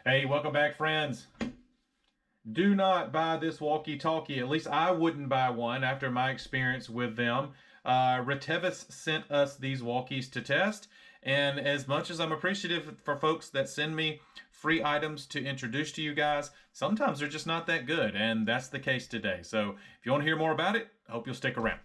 Hey, welcome back, friends. Do not buy this walkie-talkie. At least I wouldn't buy one after my experience with them. Retevis sent us these walkies to test, and as much as I'm appreciative for folks that send me free items to introduce to you guys, sometimes they're just not that good, and that's the case today. So if you want to hear more about it, I hope you'll stick around.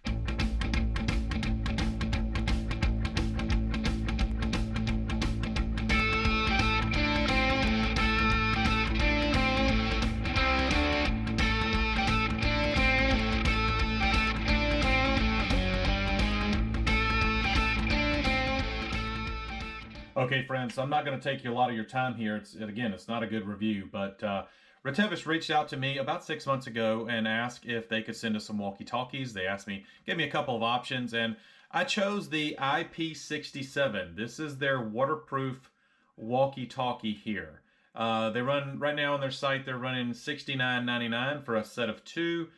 Okay, friends, so I'm not going to take you a lot of your time here. It's not a good review, but Retevis reached out to me about 6 months ago and asked if they could send us some walkie-talkies. They gave me a couple of options, and I chose the IP67. This is their waterproof walkie-talkie here. They run right now on their site. They're running $69.99 for a set of two.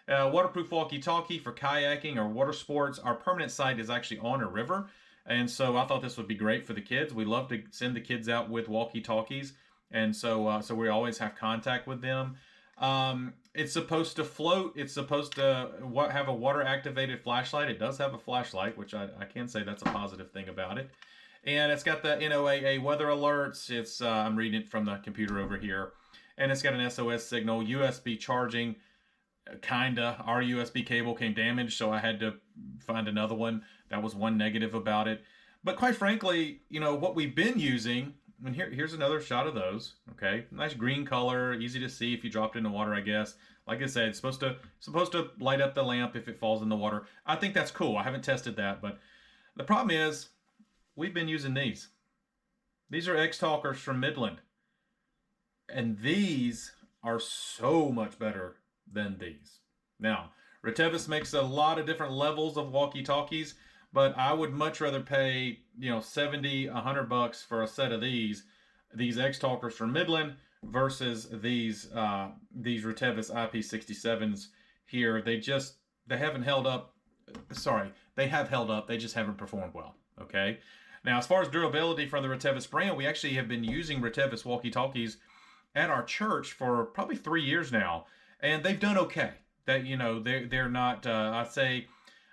Waterproof walkie-talkie for kayaking or water sports. Our permanent site is actually on a river. And so I thought this would be great for the kids. We love to send the kids out with walkie-talkies, and so we always have contact with them. It's supposed to float. It's supposed to have a water-activated flashlight. It does have a flashlight, which I can say that's a positive thing about it. And it's got the NOAA weather alerts. I'm reading it from the computer over here, and it's got an SOS signal, USB charging. Kinda. Our USB cable came damaged, so I had to find another one. That was one negative about it. But quite frankly, what we've been using, and here's another shot of those. Okay, nice green color, easy to see if you dropped it in the water, I guess. Like I said, it's supposed to light up the lamp if it falls in the water. I think that's cool. I haven't tested that, but the problem is we've been using these. These are X-Talkers from Midland, and these are so much better than these. Now, Retevis makes a lot of different levels of walkie-talkies, but I would much rather pay, 70, $100 for a set of these X-Talkers from Midland versus these Retevis IP67s here. They haven't held up. Sorry, they have held up. They just haven't performed well. Okay. Now, as far as durability from the Retevis brand, we actually have been using Retevis walkie-talkies at our church for probably 3 years now. And they've done okay. They're not.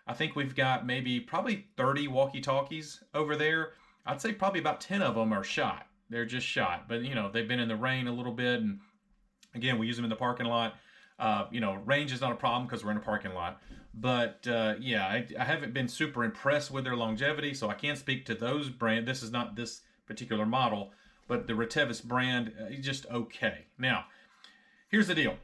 I think we've got probably 30 walkie-talkies over there. I'd say probably about 10 of them are shot. They're just shot. But they've been in the rain a little bit, and again, we use them in the parking lot. Range is not a problem because we're in a parking lot. But I haven't been super impressed with their longevity, so I can't speak to those brand. This is not this particular model, but the Retevis brand is just okay. Now, here's the deal.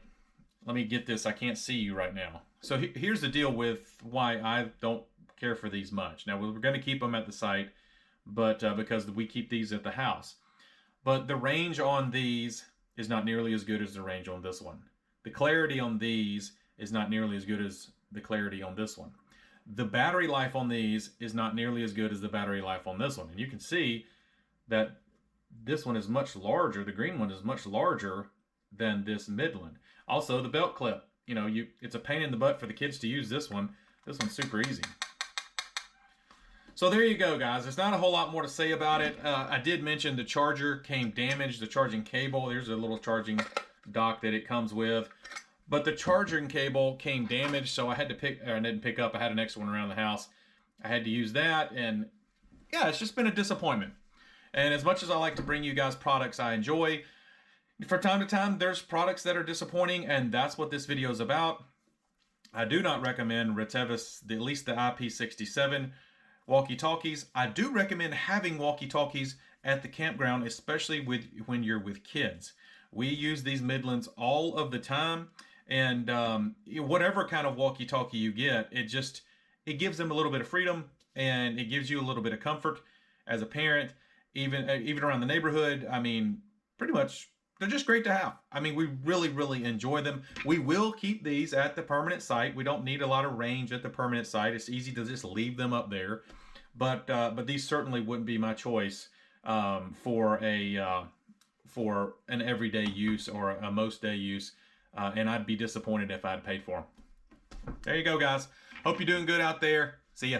Let me get this. I can't see you right now. So here's the deal with why I don't care for these much. Now, we're going to keep them at the site, but because we keep these at the house. But the range on these is not nearly as good as the range on this one. The clarity on these is not nearly as good as the clarity on this one. The battery life on these is not nearly as good as the battery life on this one. And you can see that this one is much larger. The green one is much larger than this Midland. Also, the belt clip. It's a pain in the butt for the kids to use this one. This one's super easy. So there you go, guys. There's not a whole lot more to say about it. I did mention the charger came damaged, the charging cable. There's a little charging dock that it comes with. But the charging cable came damaged, so I didn't pick up. I had an extra one around the house. I had to use that, and yeah, it's just been a disappointment. And as much as I like to bring you guys products I enjoy, from time to time, there's products that are disappointing, and that's what this video is about. I do not recommend Retevis, at least the IP67 walkie-talkies. I do recommend having walkie-talkies at the campground, especially when you're with kids. We use these Midlands all of the time, and whatever kind of walkie-talkie you get, it gives them a little bit of freedom, and it gives you a little bit of comfort as a parent, even around the neighborhood. I mean, pretty much. They're just great to have. I mean, we really, really enjoy them. We will keep these at the permanent site. We don't need a lot of range at the permanent site. It's easy to just leave them up there. But these certainly wouldn't be my choice for an everyday use or a most day use. And I'd be disappointed if I'd paid for them. There you go, guys. Hope you're doing good out there. See ya.